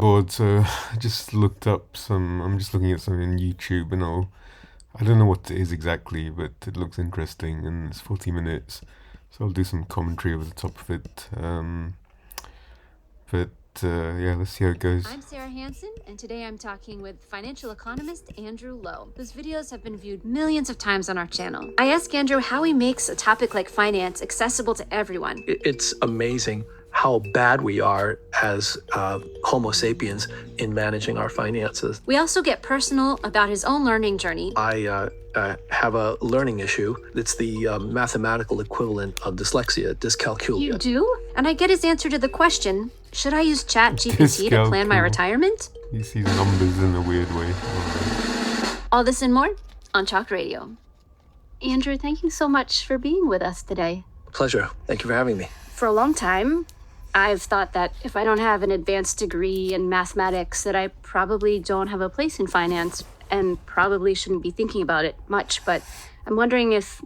bored, so I just looked up some. I'm just looking at something on YouTube, and I don't know what it is exactly, but it looks interesting, and it's 40 minutes, so I'll do some commentary over the top of it. But yeah, let's see how it goes. I'm Sarah Hansen, and today I'm talking with financial economist Andrew Lowe, whose videos have been viewed millions of times on our channel. I ask Andrew how he makes a topic like finance accessible to everyone. It's amazing how bad we are as Homo sapiens in managing our finances. We also get personal about his own learning journey. I have a learning issue. It's the mathematical equivalent of dyslexia, dyscalculia. You do? And I get his answer to the question, should I use ChatGPT to plan my retirement? You see numbers in a weird way. All this and more on Chalk Radio. Andrew, thank you so much for being with us today. Pleasure. Thank you for having me. For a long time, I've thought that if I don't have an advanced degree in mathematics, that I probably don't have a place in finance and probably shouldn't be thinking about it much. But I'm wondering if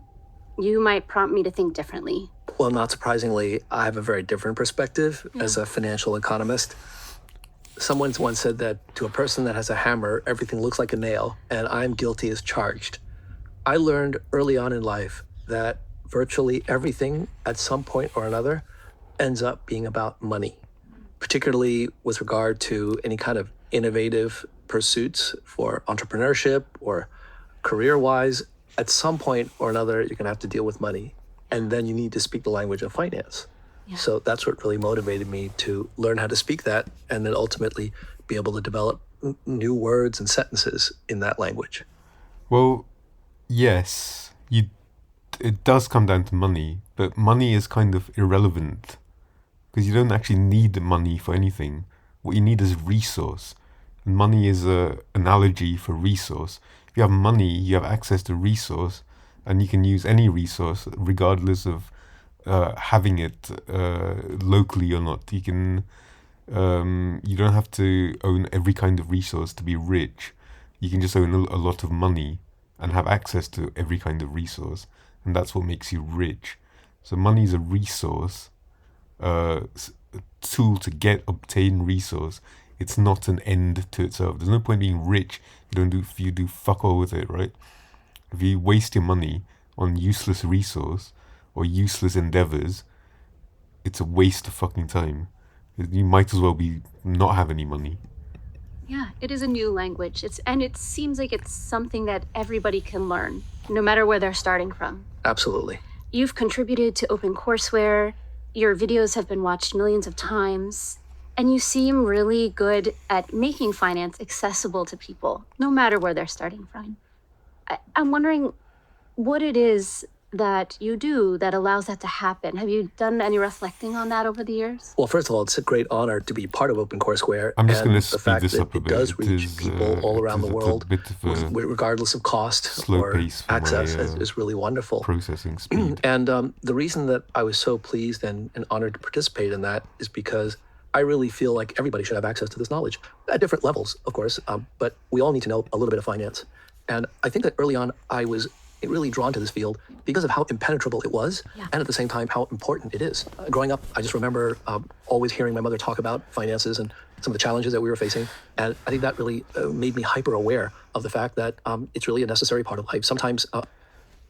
you might prompt me to think differently. Well, not surprisingly, I have a very different perspective as a financial economist. Someone once said that to a person that has a hammer, everything looks like a nail, and I'm guilty as charged. I learned early on in life that virtually everything at some point or another ends up being about money, particularly with regard to any kind of innovative pursuits for entrepreneurship or career-wise. At some point or another, you're going to have to deal with money, and then you need to speak the language of finance. Yeah. So that's what really motivated me to learn how to speak that and then ultimately be able to develop new words and sentences in that language. Well, yes, it does come down to money, but money is kind of irrelevant because you don't actually need money for anything. What you need is resource. And money is an analogy for resource. If you have money, you have access to resource, and you can use any resource regardless of having it locally or not. You can, you don't have to own every kind of resource to be rich. You can just own a lot of money and have access to every kind of resource, and that's what makes you rich. So money is a resource, a tool to obtain resource. It's not an end to itself. There's no point being rich if you do fuck all with it, right? If you waste your money on useless resource or useless endeavors, it's a waste of fucking time. You might as well not have any money. Yeah, it is a new language. And it seems like it's something that everybody can learn, no matter where they're starting from. Absolutely. You've contributed to OpenCourseWare. Your videos have been watched millions of times. And you seem really good at making finance accessible to people, no matter where they're starting from. I'm wondering what it is that you do that allows that to happen. Have you done any reflecting on that over the years? Well, first of all, it's a great honor to be part of OpenCourseWare. I'm just going to speed speed this up a it bit. does reach people all around the world, regardless of cost or access, is really wonderful. Processing speed. And the reason that I was so pleased and honored to participate in that is because I really feel like everybody should have access to this knowledge at different levels, of course, but we all need to know a little bit of finance. And I think that early on, I was really drawn to this field because of how impenetrable it was, and at the same time, how important it is. Growing up, I just remember always hearing my mother talk about finances and some of the challenges that we were facing. And I think that really made me hyper aware of the fact that it's really a necessary part of life. Sometimes.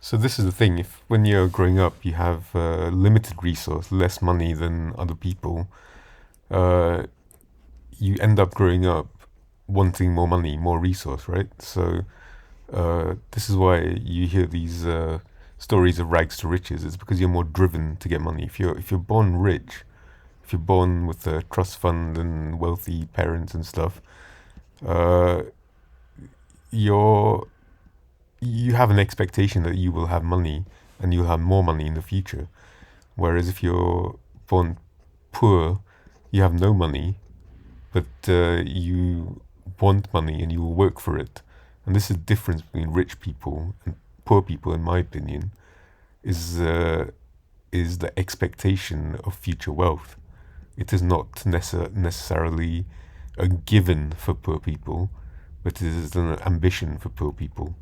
So this is the thing, when you're growing up, you have limited resource, less money than other people, you end up growing up wanting more money, more resource, right? So this is why you hear these stories of rags to riches. It's because you're more driven to get money. If you're born rich, if you're born with a trust fund and wealthy parents and stuff, you have an expectation that you will have money and you'll have more money in the future. Whereas if you're born poor, you have no money, but you want money and you will work for it. And this is the difference between rich people and poor people, in my opinion, is the expectation of future wealth. It is not necessarily a given for poor people, but it is an ambition for poor people.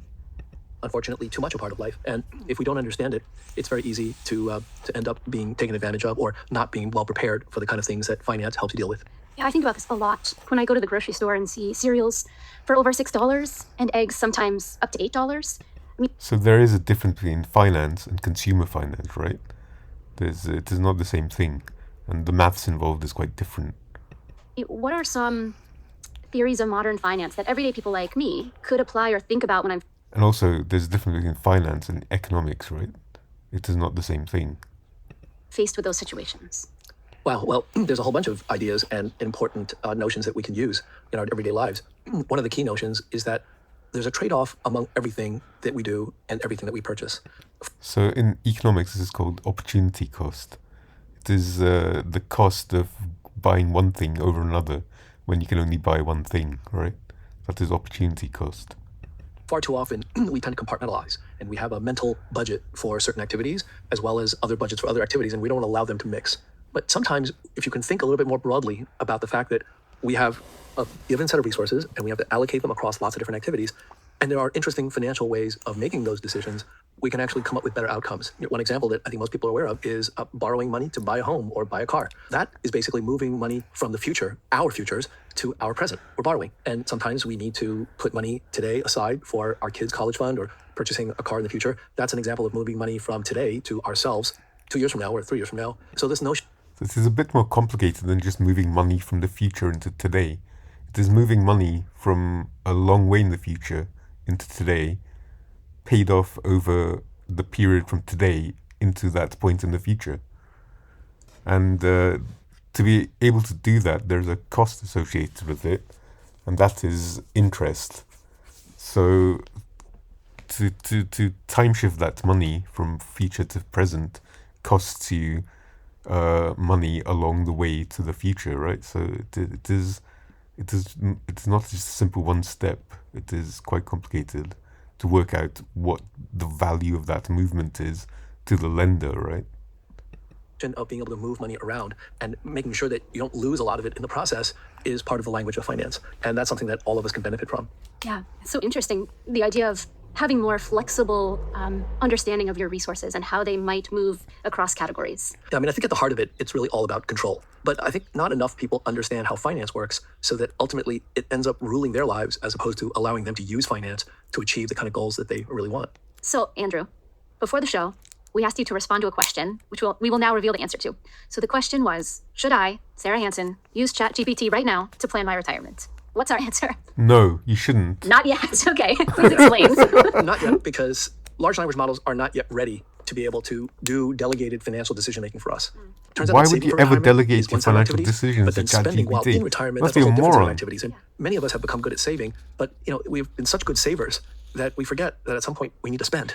Unfortunately, too much a part of life. And if we don't understand it, it's very easy to end up being taken advantage of or not being well prepared for the kind of things that finance helps you deal with. Yeah, I think about this a lot when I go to the grocery store and see cereals for over $6 and eggs sometimes up to $8. So there is a difference between finance and consumer finance, right? It is not the same thing, and the maths involved is quite different. What are some theories of modern finance that everyday people like me could apply or think about when I'm And also, there's a difference between finance and economics, right? It is not the same thing. faced with those situations? Wow. Well, there's a whole bunch of ideas and important notions that we can use in our everyday lives. One of the key notions is that there's a trade-off among everything that we do and everything that we purchase. So in economics, this is called opportunity cost. It is the cost of buying one thing over another when you can only buy one thing, right? That is opportunity cost. Far too often, we tend to compartmentalize, and we have a mental budget for certain activities as well as other budgets for other activities, and we don't allow them to mix. But sometimes, if you can think a little bit more broadly about the fact that we have a given set of resources and we have to allocate them across lots of different activities, and there are interesting financial ways of making those decisions, we can actually come up with better outcomes. One example that I think most people are aware of is borrowing money to buy a home or buy a car. That is basically moving money from the future, our futures, to our present. We're borrowing. And sometimes we need to put money today aside for our kids' college fund or purchasing a car in the future. That's an example of moving money from today to ourselves 2 years from now or 3 years from now. So this notion. This is a bit more complicated than just moving money from the future into today. It is moving money from a long way in the future into today, paid off over the period from today into that point in the future. And to be able to do that, there's a cost associated with it, and that is interest. So to time shift that money from future to present costs you money along the way to the future, right? So it's not just a simple one step. It is quite complicated to work out what the value of that movement is to the lender, right? Of being able to move money around and making sure that you don't lose a lot of it in the process is part of the language of finance. And that's something that all of us can benefit from. Yeah, it's so interesting. The idea of having more flexible understanding of your resources and how they might move across categories. Yeah, I mean, I think at the heart of it, it's really all about control. But I think not enough people understand how finance works so that ultimately it ends up ruling their lives as opposed to allowing them to use finance to achieve the kind of goals that they really want. So, Andrew, before the show, we asked you to respond to a question, which we will now reveal the answer to. So the question was, should I, Sarah Hansen, use ChatGPT right now to plan my retirement? What's our answer? No, you shouldn't. Not yet. Okay, please explain. Not yet, because large language models are not yet ready to be able to do delegated financial decision-making for us. Turns out Why that would saving you for ever retirement delegate is your one set of financial activities, decisions but then to spending while in ChatGPT? retirement, Must that's be a also different set of moron. activities. And many of us have become good at saving, but we've been such good savers that we forget that at some point we need to spend.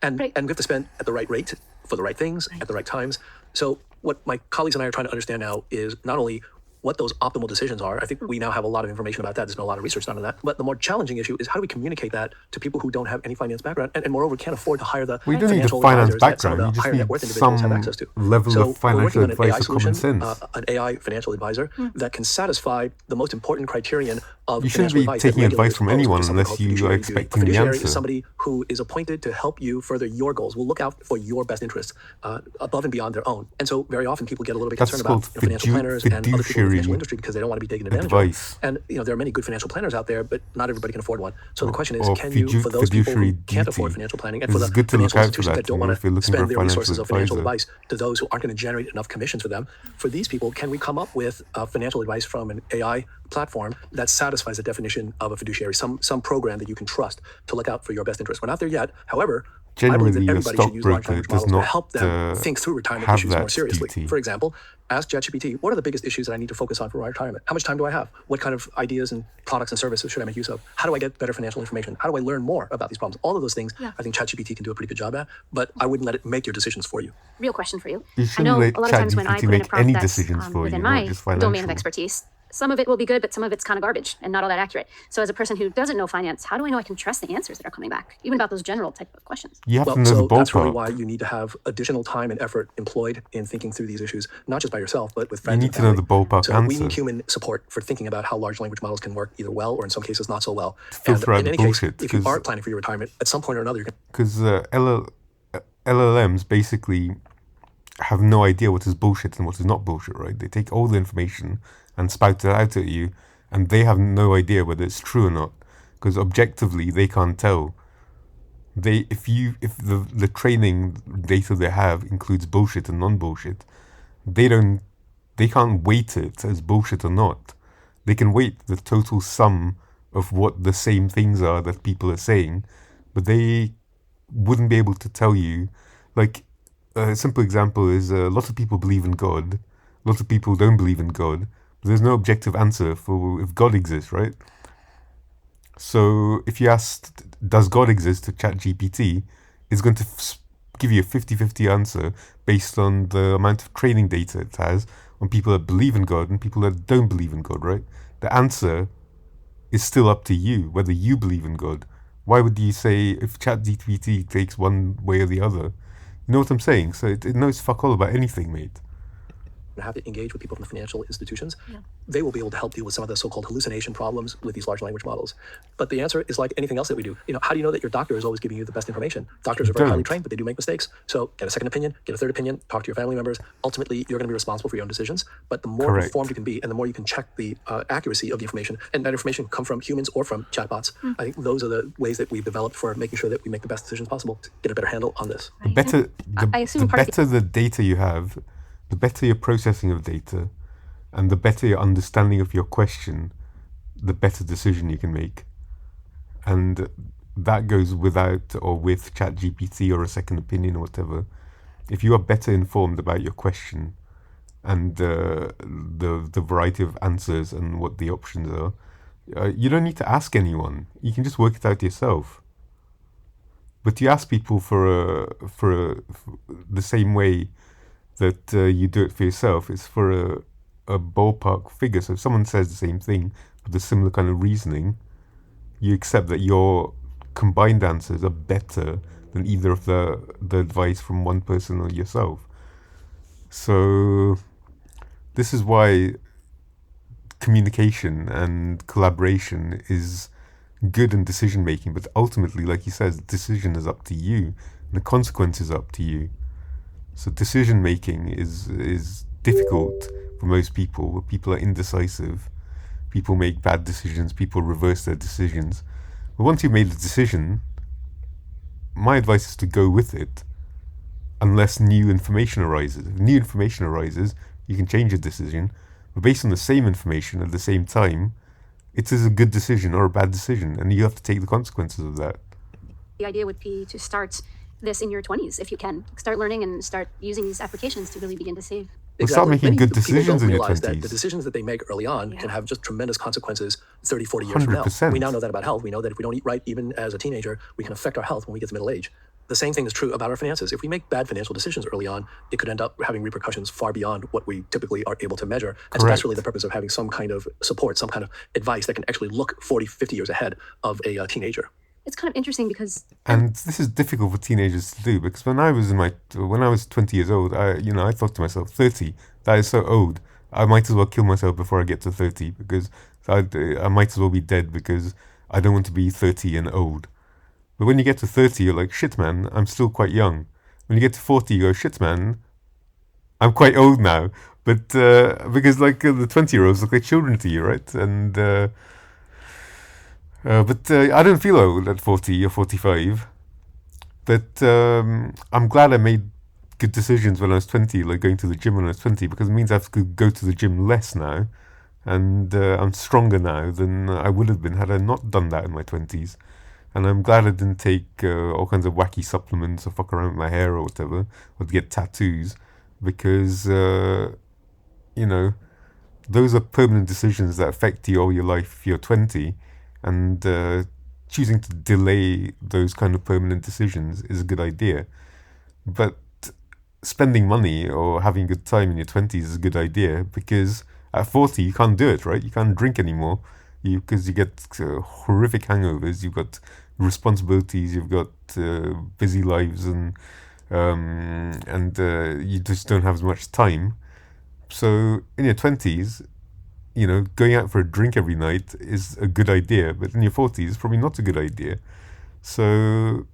and Right. we have to spend at the right rate for the right things at the right times. So what my colleagues and I are trying to understand now is not only what those optimal decisions are. I think we now have a lot of information about that. There's been a lot of research done on that. But the more challenging issue is how do we communicate that to people who don't have any finance background and moreover can't afford to hire the Well, you don't need a financial finance advisors that some of background. You the just higher need net worth individuals have some access to. level So of we're financial working on an advice AI or common solution, sense. an AI financial advisor that can satisfy the most important criterion of You shouldn't financial be advice that taking advice regulators from impose, which anyone is something unless called you are fiduciary duty. A expecting the fiduciary answer. is somebody who is appointed to help you further your goals, will look out for your best interests above and beyond their own. And so very often people get a little bit That's concerned about called financial planners and other people in the fiduciary financial industry because they don't want to be taken advantage advice. of. And there are many good financial planners out there, but not everybody can afford one. So the question is, Or can you, for those people fiduciary who can't afford duty. financial planning, and for It's the good to look financial out for institutions that, that don't you know, want if you're to looking for spend a their financial resources of financial advisor. advice to those who aren't going to generate enough commissions for them, for these people, can we come up with financial advice from an AI platform that satisfies the definition of a fiduciary, some program that you can trust to look out for your best interest? We're not there yet. However, I believe that Generally, a everybody should use large stockbroker language does models to not help them think through retirement have issues more that seriously. duty. For example, ask ChatGPT, what are the biggest issues that I need to focus on for my retirement? How much time do I have? What kind of ideas and products and services should I make use of? How do I get better financial information? How do I learn more about these problems? All of those things, I think ChatGPT can do a pretty good job at, but I wouldn't let it make your decisions for you. Real question for you. You I shouldn't know let a lot of times when I ChatGPT put in a make prompt any that's decisions for within you, not my just domain of financial. expertise, some of it will be good, but some of it's kind of garbage and not all that accurate. So as a person who doesn't know finance, how do I know I can trust the answers that are coming back, even about those general type of questions? You have to Well, know the so that's really ballpark. why you need to have additional time and effort employed in thinking through these issues, not just by yourself, but with friends need and to know family. the ballpark So we answer. need human support for thinking about how large language models can work either well or in some cases not so well. Filter out And in the any case, bullshit, if you 'cause- are planning for your retirement, at some point or another, you're going Because LLMs basically have no idea what is bullshit and what is not bullshit, right? They take all the information and spout it out at you, and they have no idea whether it's true or not, because objectively they can't tell. If the training data they have includes bullshit and non-bullshit, they can't weight it as bullshit or not. They can weight the total sum of what the same things are that people are saying, but they wouldn't be able to tell you. Like, a simple example is a lot of people believe in God, a lot of people don't believe in God, but there's no objective answer for if God exists, right? So if you ask, does God exist to ChatGPT, it's going to give you a 50-50 answer based on the amount of training data it has on people that believe in God and people that don't believe in God, right? The answer is still up to you, whether you believe in God. Why would you say if ChatGPT takes one way or the other? You know what I'm saying? So it knows fuck all about anything, mate. Have to engage with people from the financial institutions, they will be able to help deal with some of the so-called hallucination problems with these large language models. But the answer is like anything else that we do. How do you know that your doctor is always giving you the best information? Doctors are very highly trained, but they do make mistakes. So get a second opinion, get a third opinion, talk to your family members. Ultimately, you're going to be responsible for your own decisions. But the more informed you can be, and the more you can check the accuracy of the information, and that information come from humans or from chatbots, I think those are the ways that we've developed for making sure that we make the best decisions possible to get a better handle on this. The better the data you have, the better your processing of data, and the better your understanding of your question, the better decision you can make. And that goes without or with ChatGPT or a second opinion or whatever. If you are better informed about your question and the variety of answers and what the options are, you don't need to ask anyone. You can just work it out yourself. But you ask people for the same way that you do it for yourself. It's for a ballpark figure. So if someone says the same thing with a similar kind of reasoning, you accept that your combined answers are better than either of the advice from one person or yourself. So this is why communication and collaboration is good in decision making, but ultimately, like he says, the decision is up to you and the consequences are up to you. So decision making is difficult for most people, where people are indecisive, people make bad decisions, people reverse their decisions. But once you've made a decision, my advice is to go with it unless new information arises. If new information arises, you can change your decision, but based on the same information at the same time, it is a good decision or a bad decision, and you have to take the consequences of that. The idea would be to start this in your 20s if you can. Start learning and start using these applications to really begin to save. Exactly. Start making Many good decisions in your 20s. That the decisions that they make early on can have just tremendous consequences 30, 40 years 100%. From now. We now know that about health. We know that if we don't eat right, even as a teenager, we can affect our health when we get to middle age. The same thing is true about our finances. If we make bad financial decisions early on, it could end up having repercussions far beyond what we typically are able to measure. And so that's really the purpose of having some kind of support, some kind of advice that can actually look 40, 50 years ahead of a teenager. It's kind of interesting because... And this is difficult for teenagers to do, because when I was 20 years old, I thought to myself, 30, that is so old. I might as well kill myself before I get to 30, because I might as well be dead, because I don't want to be 30 and old. But when you get to 30, you're like, shit, man, I'm still quite young. When you get to 40, you go, shit, man, I'm quite old now. But because the 20-year-olds look like children to you, right? And but I don't feel old at 40 or 45. But I'm glad I made good decisions when I was 20, like going to the gym when I was 20, because it means I have to go to the gym less now. And I'm stronger now than I would have been had I not done that in my 20s. And I'm glad I didn't take all kinds of wacky supplements or fuck around with my hair or whatever, or to get tattoos, because, those are permanent decisions that affect you all your life if you're 20, and choosing to delay those kind of permanent decisions is a good idea. But spending money or having a good time in your 20s is a good idea, because at 40 you can't do it, right? You can't drink anymore because you get horrific hangovers, you've got responsibilities, you've got busy lives, and you just don't have as much time. So in your 20s, going out for a drink every night is a good idea, but in your 40s, it's probably not a good idea. So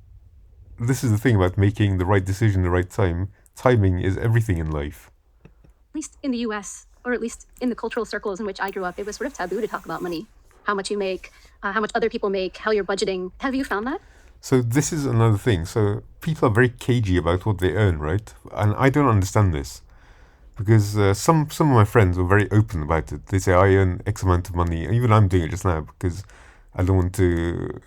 this is the thing about making the right decision at the right time. Timing is everything in life. At least in the US, or at least in the cultural circles in which I grew up, it was sort of taboo to talk about money, how much you make, how much other people make, how you're budgeting. Have you found that? So this is another thing. So people are very cagey about what they earn, right? And I don't understand this because some of my friends were very open about it. They say I earn X amount of money. Even I'm doing it just now because I don't want to.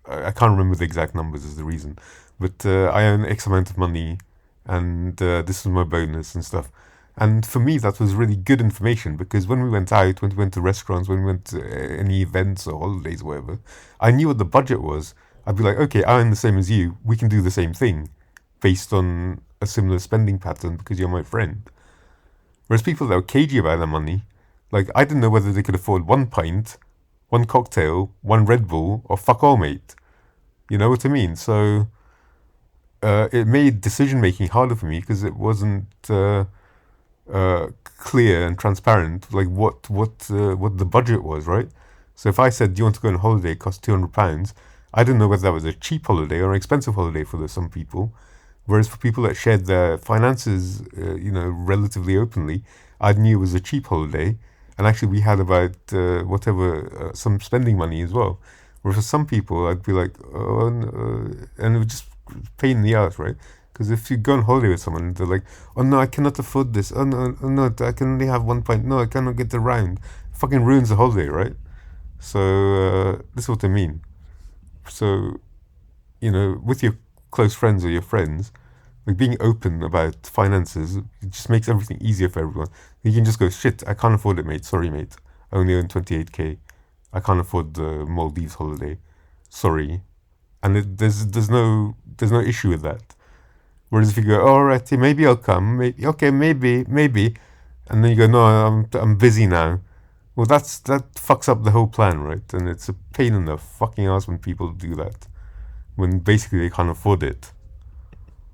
I can't remember the exact numbers as the reason, but I earn X amount of money, and this is my bonus and stuff. And for me, that was really good information because when we went out, when we went to restaurants, when we went to any events or holidays or whatever, I knew what the budget was. I'd be like, okay, I earn the same as you. We can do the same thing based on a similar spending pattern because you're my friend. Whereas people that were cagey about their money, like I didn't know whether they could afford one pint, one cocktail, one Red Bull, or fuck all, mate. You know what I mean? So it made decision making harder for me because it wasn't clear and transparent, like what the budget was, right? So if I said, "Do you want to go on holiday? It costs £200," I didn't know whether that was a cheap holiday or an expensive holiday for some people. Whereas for people that shared their finances, relatively openly, I knew it was a cheap holiday, and actually we had about some spending money as well. Whereas for some people, I'd be like, oh, and it was just pain in the ass, right? Because if you go on holiday with someone, they're like, oh no, I cannot afford this. Oh no, I can only have 1 pint. No, I cannot get around. It fucking ruins the holiday, right? So this is what I mean. So, with your close friends or your friends, like being open about finances, it just makes everything easier for everyone. You can just go, shit, I can't afford it, mate. Sorry, mate. I only earn 28K. I can't afford the Maldives holiday. Sorry. And there's no issue with that. Whereas if you go, all right, maybe I'll come. Maybe, okay, maybe, and then you go, no, I'm busy now. Well, that fucks up the whole plan, right? And it's a pain in the fucking ass when people do that, when basically they can't afford it.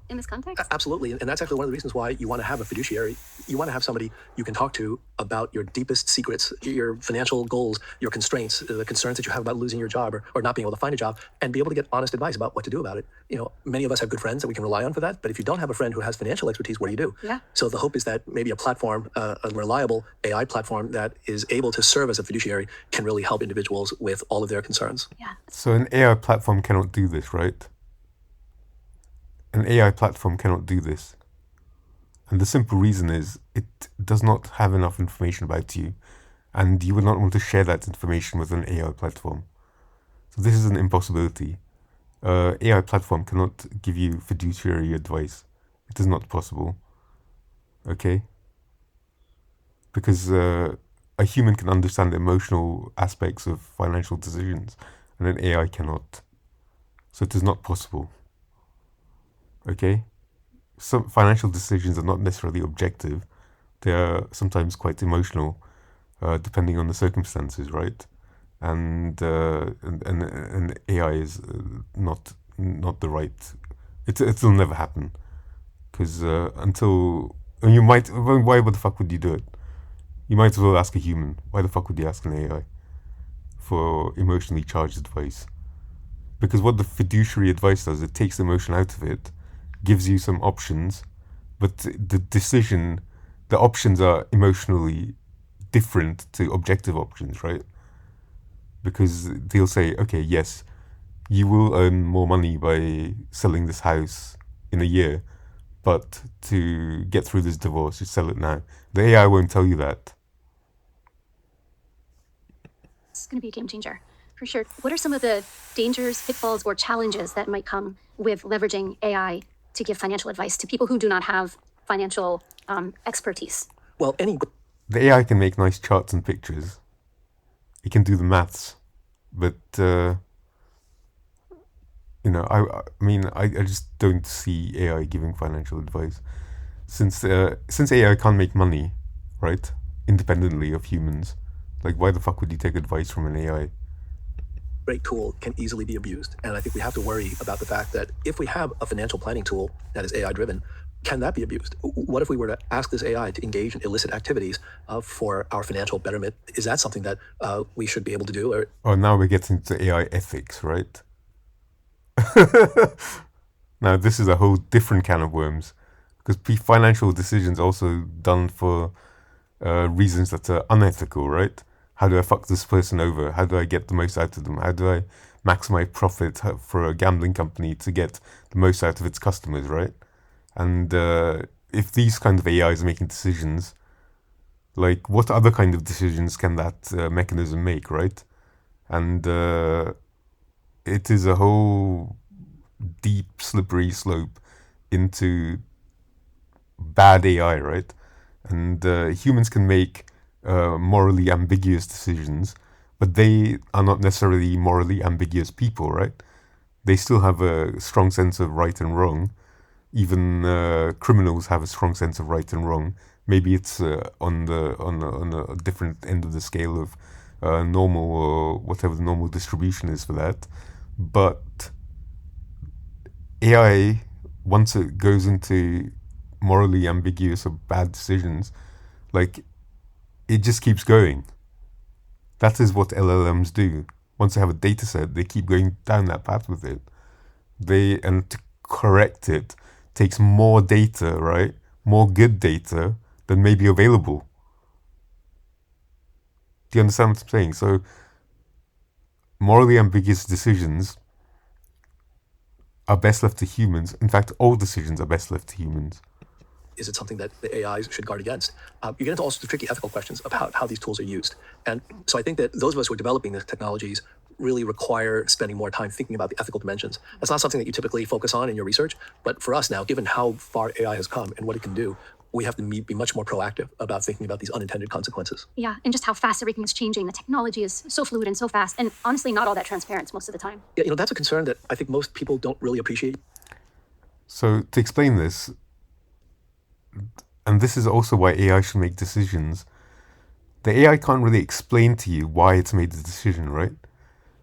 In this context? Absolutely. And that's actually one of the reasons why you want to have a fiduciary. You want to have somebody you can talk to about your deepest secrets, your financial goals, your constraints, the concerns that you have about losing your job or not being able to find a job, and be able to get honest advice about what to do about it. Many of us have good friends that we can rely on for that. But if you don't have a friend who has financial expertise, what do you do? Yeah. So the hope is that maybe a platform, a reliable AI platform that is able to serve as a fiduciary can really help individuals with all of their concerns. Yeah. So an AI platform cannot do this, right? An AI platform cannot do this. And the simple reason is it does not have enough information about you, and you would not want to share that information with an AI platform. So this is an impossibility. AI platform cannot give you fiduciary advice. It is not possible. Okay? Because a human can understand the emotional aspects of financial decisions, and an AI cannot. So it is not possible. Okay? Some financial decisions are not necessarily objective. They are sometimes quite emotional, depending on the circumstances, right? And AI is not the right. It'll never happen because until and you might. Why the fuck would you do it? You might as well ask a human. Why the fuck would you ask an AI for emotionally charged advice? Because what the fiduciary advice does, it takes the emotion out of it, gives you some options, but the options are emotionally different to objective options, right? Because they'll say, okay, yes, you will earn more money by selling this house in a year, but to get through this divorce, you sell it now. The AI won't tell you that. It's going to be a game changer, for sure. What are some of the dangers, pitfalls, or challenges that might come with leveraging AI to give financial advice to people who do not have financial expertise? Well, the AI can make nice charts and pictures. It can do the maths, but I just don't see AI giving financial advice, since AI can't make money, right, independently of humans. Like, why the fuck would you take advice from an AI? Great tool can easily be abused. And I think we have to worry about the fact that if we have a financial planning tool that is AI driven, can that be abused? What if we were to ask this AI to engage in illicit activities for our financial betterment? Is that something that we should be able to do? Oh, now we're getting to AI ethics, right? Now this is a whole different can of worms, because financial decisions are also done for reasons that are unethical, right? How do I fuck this person over? How do I get the most out of them? How do I maximize profit for a gambling company to get the most out of its customers, right? And if these kind of AIs are making decisions, like what other kind of decisions can that mechanism make, right? And it is a whole deep, slippery slope into bad AI, right? And humans can make morally ambiguous decisions, but they are not necessarily morally ambiguous people, right? They still have a strong sense of right and wrong. Even criminals have a strong sense of right and wrong. Maybe it's on a different end of the scale of normal or whatever the normal distribution is for that. But AI, once it goes into morally ambiguous or bad decisions, like it just keeps going. That is what LLMs do. Once they have a data set, they keep going down that path with it. And to correct it takes more data, right? More good data than may be available. Do you understand what I'm saying? So morally ambiguous decisions are best left to humans. In fact, all decisions are best left to humans. Is it something that the AIs should guard against? You get into all sorts of tricky ethical questions about how these tools are used. And so I think that those of us who are developing the technologies really require spending more time thinking about the ethical dimensions. That's not something that you typically focus on in your research, but for us now, given how far AI has come and what it can do, we have to be much more proactive about thinking about these unintended consequences. Yeah, and just how fast everything is changing. The technology is so fluid and so fast, and honestly, not all that transparent most of the time. Yeah, that's a concern that I think most people don't really appreciate. So to explain this, and this is also why AI should make decisions, the AI can't really explain to you why it's made the decision, right?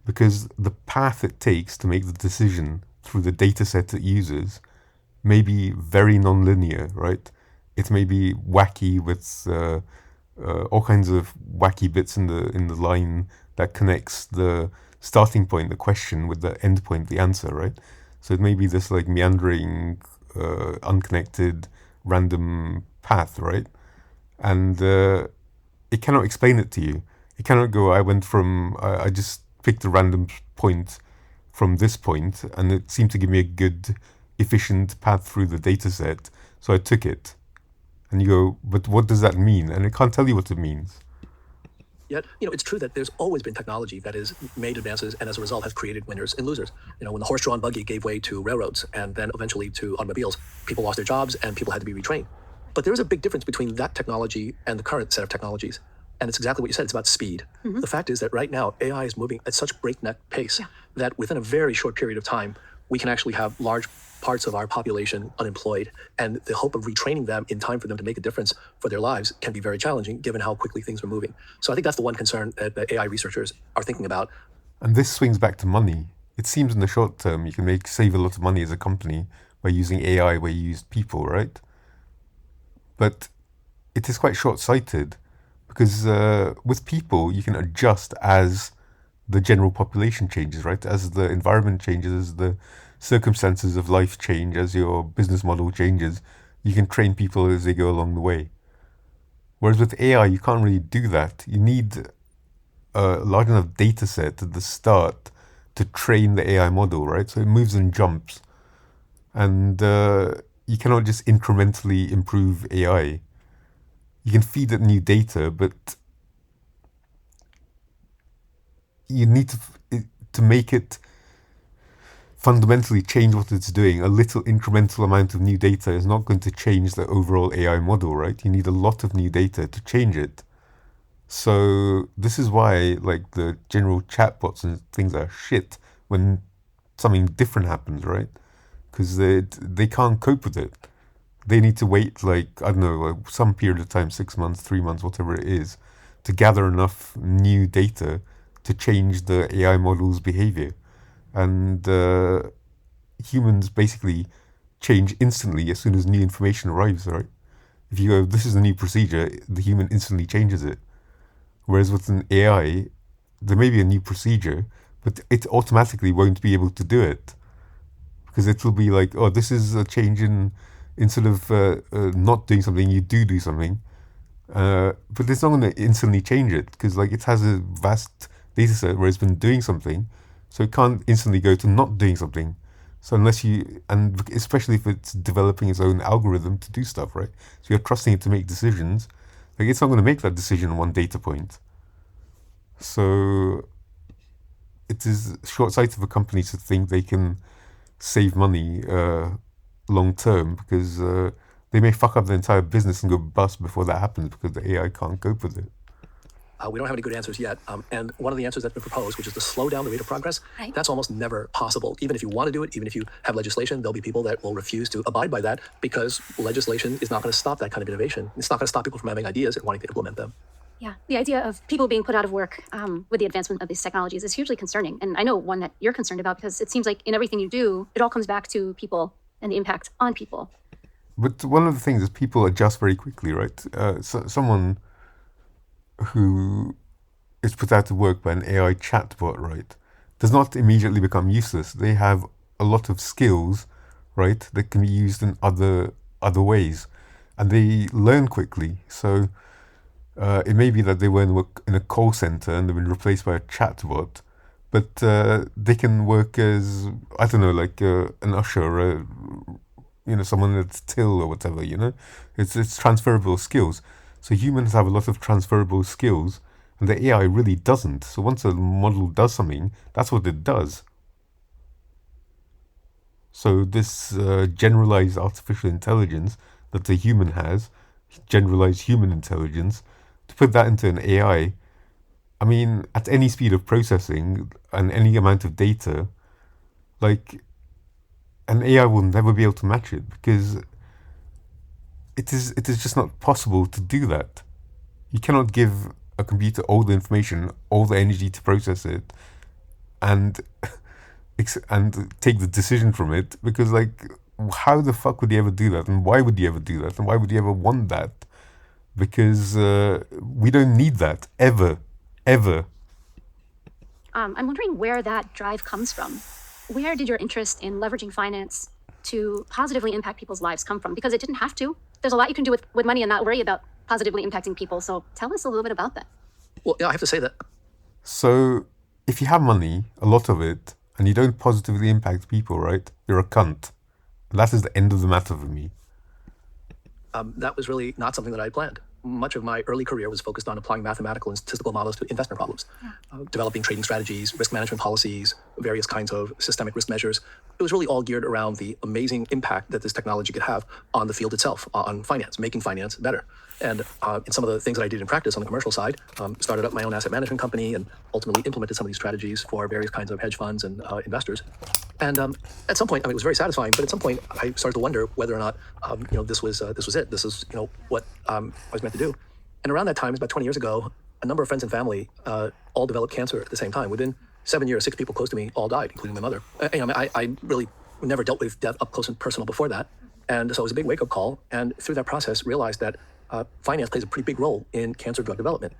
Because the path it takes to make the decision through the data set it uses may be very non-linear, right? It may be wacky with all kinds of wacky bits in the line that connects the starting point, the question, with the end point, the answer, right? So it may be this like meandering, unconnected, random path, right? And it cannot explain it to you. It cannot go, I just picked a random point from this point, and it seemed to give me a good, efficient path through the data set, so I took it. And you go, but what does that mean? And it can't tell you what it means. Yet, it's true that there's always been technology that has made advances and as a result has created winners and losers. When the horse-drawn buggy gave way to railroads and then eventually to automobiles, people lost their jobs and people had to be retrained. But there is a big difference between that technology and the current set of technologies. And it's exactly what you said. It's about speed. Mm-hmm. The fact is that right now, AI is moving at such breakneck pace that within a very short period of time, we can actually have large parts of our population unemployed. And the hope of retraining them in time for them to make a difference for their lives can be very challenging given how quickly things are moving. So I think that's the one concern that the AI researchers are thinking about. And this swings back to money. It seems in the short term, you can save a lot of money as a company by using AI where you use people, right? But it is quite short-sighted because with people, you can adjust as the general population changes, right? As the environment changes, as the circumstances of life change, as your business model changes, you can train people as they go along the way. Whereas with AI, you can't really do that. You need a large enough data set at the start to train the AI model, right? So it moves and jumps. And you cannot just incrementally improve AI. You can feed it new data, but you need to make it fundamentally change what it's doing. A little incremental amount of new data is not going to change the overall AI model, right? You need a lot of new data to change it. So this is why like the general chatbots and things are shit when something different happens, right? Because they can't cope with it. They need to wait like, I don't know, like some period of time, 6 months, 3 months, whatever it is, to gather enough new data to change the AI model's behavior. And humans basically change instantly as soon as new information arrives, right? If you go, this is a new procedure, the human instantly changes it. Whereas with an AI, there may be a new procedure, but it automatically won't be able to do it. Because it will be like, oh, this is a change in instead of not doing something, you do something. But it's not going to instantly change it because like it has a vast data set where it's been doing something, so it can't instantly go to not doing something. So unless you, and especially if it's developing its own algorithm to do stuff, right? So you're trusting it to make decisions. Like it's not going to make that decision on one data point. So it is short-sighted for companies to think they can save money long term because they may fuck up the entire business and go bust before that happens because the AI can't cope with it. We don't have any good answers yet. And one of the answers that's been proposed, which is to slow down the rate of progress, Right. that's almost never possible. Even if you want to do it, even if you have legislation, there'll be people that will refuse to abide by that because legislation is not going to stop that kind of innovation. It's not going to stop people from having ideas and wanting to implement them. Yeah, the idea of people being put out of work with the advancement of these technologies is hugely concerning. And I know one that you're concerned about because it seems like in everything you do, it all comes back to people and the impact on people. But one of the things is people adjust very quickly, right? Someone who is put out of work by an AI chatbot, right, does not immediately become useless. They have a lot of skills, right, that can be used in other ways, and they learn quickly. So it may be that they were in a call center and they've been replaced by a chatbot, but they can work as, I don't know, like an usher, someone that's till or whatever. It's transferable skills. So humans have a lot of transferable skills, and the AI really doesn't. So once a model does something, that's what it does. So this generalized artificial intelligence that the human has, generalized human intelligence, to put that into an AI, I mean, at any speed of processing and any amount of data, like an AI will never be able to match it because it is just not possible to do that. You cannot give a computer all the information, all the energy to process it, and and take the decision from it because like how the fuck would you ever do that, and why would you ever do that, and why would you ever want that? Because we don't need that ever. I'm wondering where that drive comes from. Where did your interest in leveraging finance to positively impact people's lives come from? Because it didn't have to. There's a lot you can do with money and not worry about positively impacting people. So tell us a little bit about that. Well, yeah, I have to say that So if you have money, a lot of it, and you don't positively impact people, right, you're a cunt. And that is the end of the matter for me. that was really not something that I had planned. Much of my early career was focused on applying mathematical and statistical models to investment problems, developing trading strategies, risk management policies, various kinds of systemic risk measures. It was really all geared around the amazing impact that this technology could have on the field itself, on finance, making finance better. And in some of the things that I did in practice on the commercial side, started up my own asset management company and ultimately implemented some of these strategies for various kinds of hedge funds and investors. And at some point, I mean, it was very satisfying. But at some point, I started to wonder whether or not, this was it. This is, what I was meant to do. And around that time, it's about 20 years ago, a number of friends and family all developed cancer at the same time. Within 7 years, 6 people close to me all died, including my mother. I really never dealt with death up close and personal before that. And so it was a big wake-up call. And through that process, realized that finance plays a pretty big role in cancer drug development.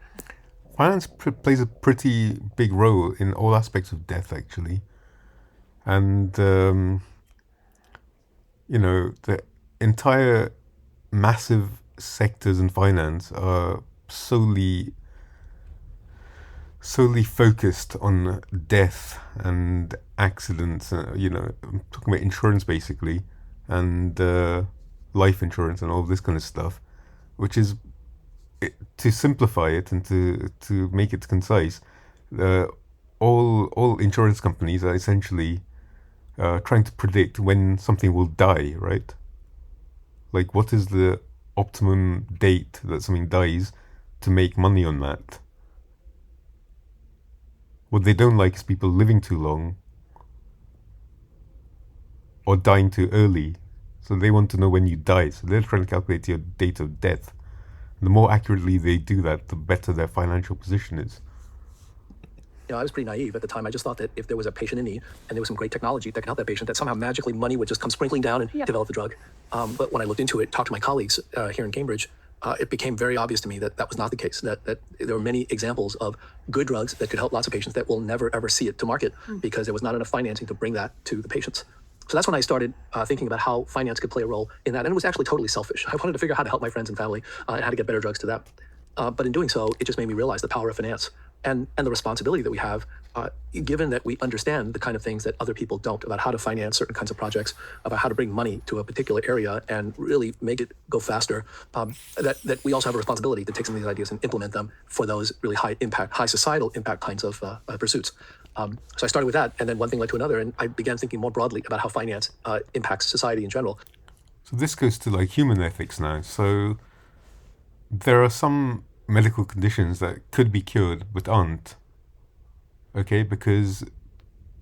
Finance plays a pretty big role in all aspects of death, actually. And, the entire massive sectors in finance are solely focused on death and accidents. I'm talking about insurance basically, and life insurance and all this kind of stuff, which is, to simplify it and to make it concise. All insurance companies are essentially trying to predict when something will die, right? Like, what is the optimum date that something dies to make money on that? What they don't like is people living too long or dying too early. So they want to know when you die. So they're trying to calculate your date of death. The more accurately they do that, the better their financial position is. I was pretty naive at the time. I just thought that if there was a patient in need and there was some great technology that could help that patient, that somehow magically money would just come sprinkling down and develop the drug. But when I looked into it, talked to my colleagues here in Cambridge, it became very obvious to me that that was not the case, that there were many examples of good drugs that could help lots of patients that will never, ever see it to market because there was not enough financing to bring that to the patients. So that's when I started thinking about how finance could play a role in that. And it was actually totally selfish. I wanted to figure out how to help my friends and family and how to get better drugs to them. But in doing so, it just made me realize the power of finance and the responsibility that we have, given that we understand the kind of things that other people don't about how to finance certain kinds of projects, about how to bring money to a particular area and really make it go faster. That we also have a responsibility to take some of these ideas and implement them for those really high impact, high societal impact kinds of pursuits. So I started with that, and then one thing led to another, and I began thinking more broadly about how finance impacts society in general. So this goes to like human ethics now. So there are some medical conditions that could be cured but aren't. Okay, because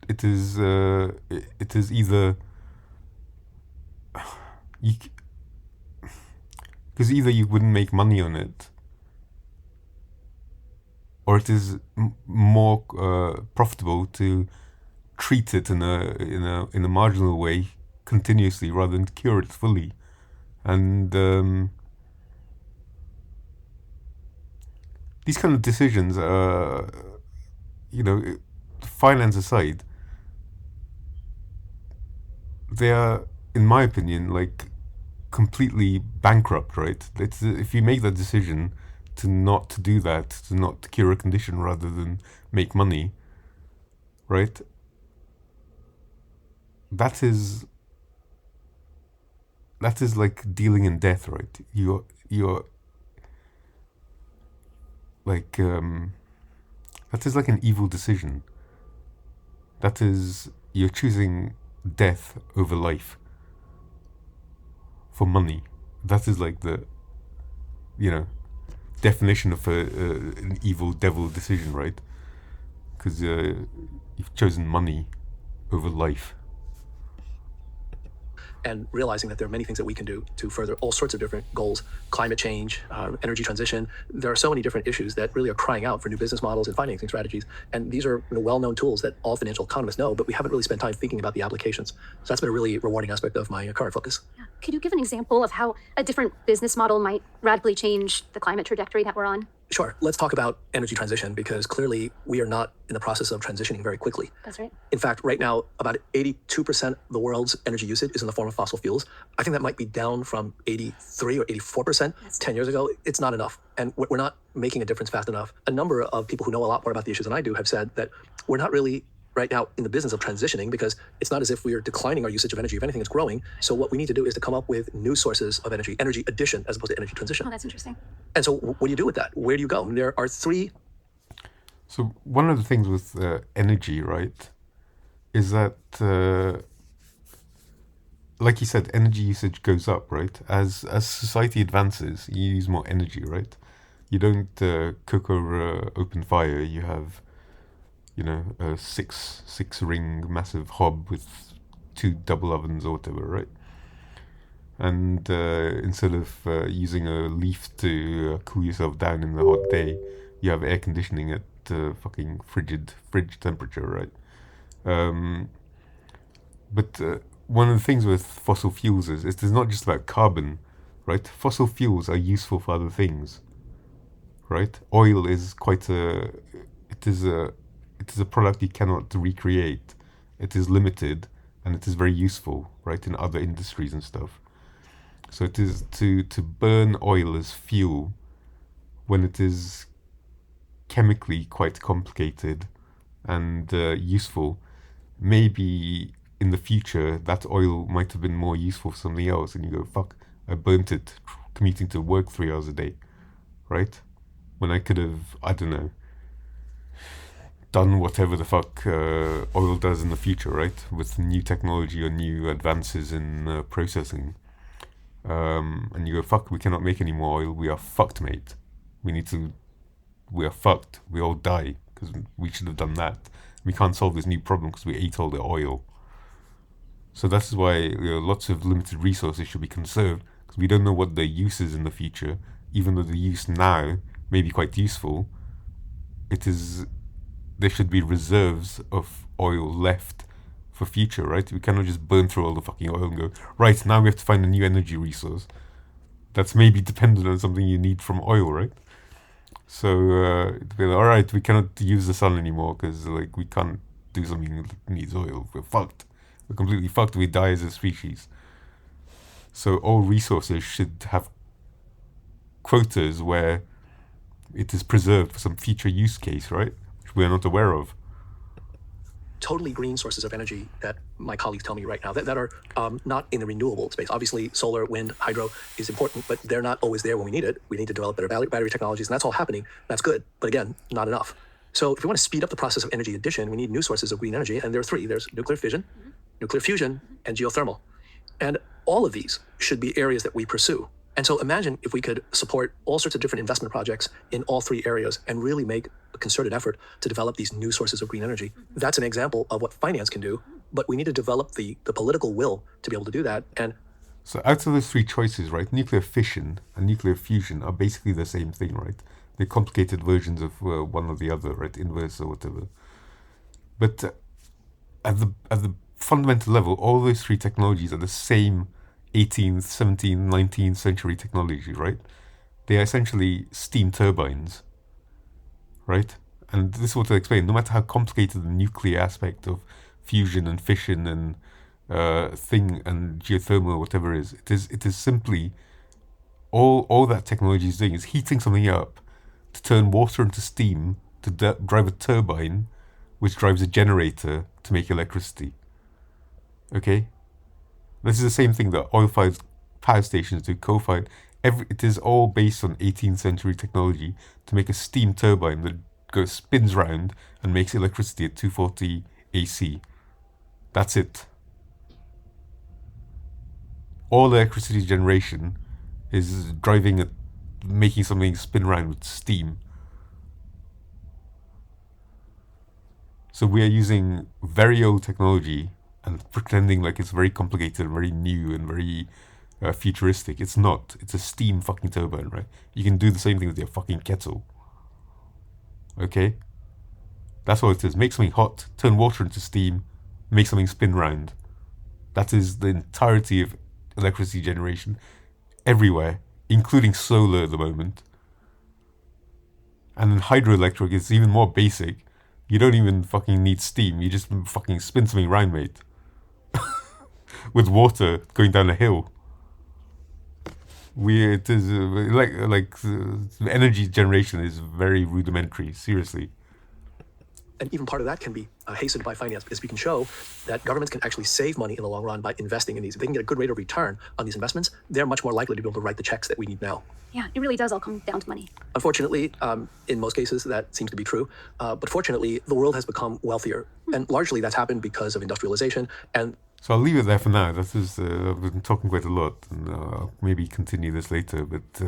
it is either you because either you wouldn't make money on it, or it is more profitable to treat it in a marginal way continuously rather than cure it fully. And these kind of decisions are, finance aside, they are, in my opinion, like completely bankrupt, right? If you make that decision to not do that, to not cure a condition rather than make money, right? That is like dealing in death, right? You're like that is like an evil decision. That is, you're choosing death over life for money. That is like the definition of an evil devil decision, right? Because you've chosen money over life. And realizing that there are many things that we can do to further all sorts of different goals, climate change, energy transition. There are so many different issues that really are crying out for new business models and financing strategies. And these are well-known tools that all financial economists know, but we haven't really spent time thinking about the applications. So that's been a really rewarding aspect of my current focus. Yeah. Could you give an example of how a different business model might radically change the climate trajectory that we're on? Sure. Let's talk about energy transition, because clearly we are not in the process of transitioning very quickly. That's right. In fact, right now, about 82% of the world's energy usage is in the form of fossil fuels. I think that might be down from 83 or 84% 10 years ago. It's not enough. And we're not making a difference fast enough. A number of people who know a lot more about the issues than I do have said that we're not really right now in the business of transitioning, because it's not as if we are declining our usage of energy. If anything, it's growing. So what we need to do is to come up with new sources of energy addition as opposed to energy transition. Oh, that's interesting. And so what do you do with that? Where do you go? And there are three. So one of the things with energy, right, is that, like you said, energy usage goes up, right? As society advances, you use more energy, right? You don't cook over open fire. You have, a six ring massive hob with 2 double ovens or whatever, right? And instead of using a leaf to cool yourself down in the hot day, you have air conditioning at fucking fridge temperature, right? But one of the things with fossil fuels is it's not just about carbon, right? Fossil fuels are useful for other things, right? Oil is it is a product you cannot recreate. It is limited, and it is very useful, right, in other industries and stuff. So it is to burn oil as fuel when it is chemically quite complicated and useful. Maybe in the future that oil might have been more useful for something else, and you go, fuck, I burnt it commuting to work 3 hours a day, right? When I could have, I don't know, done whatever the fuck oil does in the future, right? With new technology or new advances in processing. And you go, fuck, we cannot make any more oil. We are fucked, mate. We are fucked. We all die because we should have done that. We can't solve this new problem because we ate all the oil. So that's why lots of limited resources should be conserved, because we don't know what their use is in the future. Even though the use now may be quite useful, there should be reserves of oil left for future, right? We cannot just burn through all the fucking oil and go, right, now we have to find a new energy resource that's maybe dependent on something you need from oil, right? So, all right, we cannot use the sun anymore because, like, we can't do something that needs oil. We're fucked. we're completely fucked. We die as a species. So all resources should have quotas where it is preserved for some future use case, right? Which we are not aware of. Totally green sources of energy that my colleagues tell me right now that are not in the renewable space. Obviously, solar, wind, hydro is important, but they're not always there when we need it. We need to develop better battery technologies, and that's all happening. That's good, but again, not enough. So if we want to speed up the process of energy addition, we need new sources of green energy, and there are three. There's nuclear fission, nuclear fusion, and geothermal. And all of these should be areas that we pursue. And so imagine if we could support all sorts of different investment projects in all three areas and really make a concerted effort to develop these new sources of green energy. That's an example of what finance can do, but we need to develop the political will to be able to do that. And so out of those three choices, right, nuclear fission and nuclear fusion are basically the same thing, right? They're complicated versions of one or the other, right, inverse or whatever. But at the fundamental level, all those three technologies are the same 18th, 17th, 19th century technology, right? They are essentially steam turbines, right? And this is what I explain. No matter how complicated the nuclear aspect of fusion and fission and thing and geothermal, whatever it is simply all that technology is doing is heating something up to turn water into steam to drive a turbine, which drives a generator to make electricity. Okay? This is the same thing that oil-fired power stations do, coal-fired. It is all based on 18th century technology to make a steam turbine that spins round and makes electricity at 240 AC. That's it. All electricity generation is making something spin round with steam. So we are using very old technology and pretending like it's very complicated, very new, and very futuristic. It's not. It's a steam fucking turbine, right? You can do the same thing with your fucking kettle. Okay? That's what it is. Make something hot, turn water into steam, make something spin round. That is the entirety of electricity generation everywhere, including solar at the moment. And then hydroelectric is even more basic. You don't even fucking need steam. You just fucking spin something round, mate. With water going down a hill. It is energy generation is very rudimentary. Seriously. And even part of that can be hastened by finance, because we can show that governments can actually save money in the long run by investing in these. If they can get a good rate of return on these investments, they're much more likely to be able to write the checks that we need now. Yeah, it really does all come down to money. Unfortunately, in most cases, that seems to be true. But fortunately, the world has become wealthier. And largely that's happened because of industrialization. And so I'll leave it there for now. That is, I've been talking quite a lot, and I'll maybe continue this later. But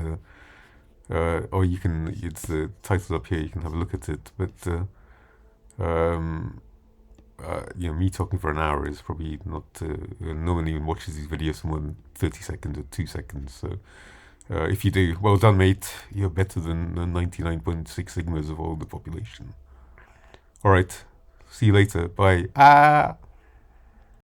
or you can, it's the title up here. You can have a look at it. But me talking for an hour is probably not. No one even watches these videos for more than 30 seconds or 2 seconds. So if you do, well done, mate. You're better than 99.6 sigmas of all the population. All right. See you later. Bye.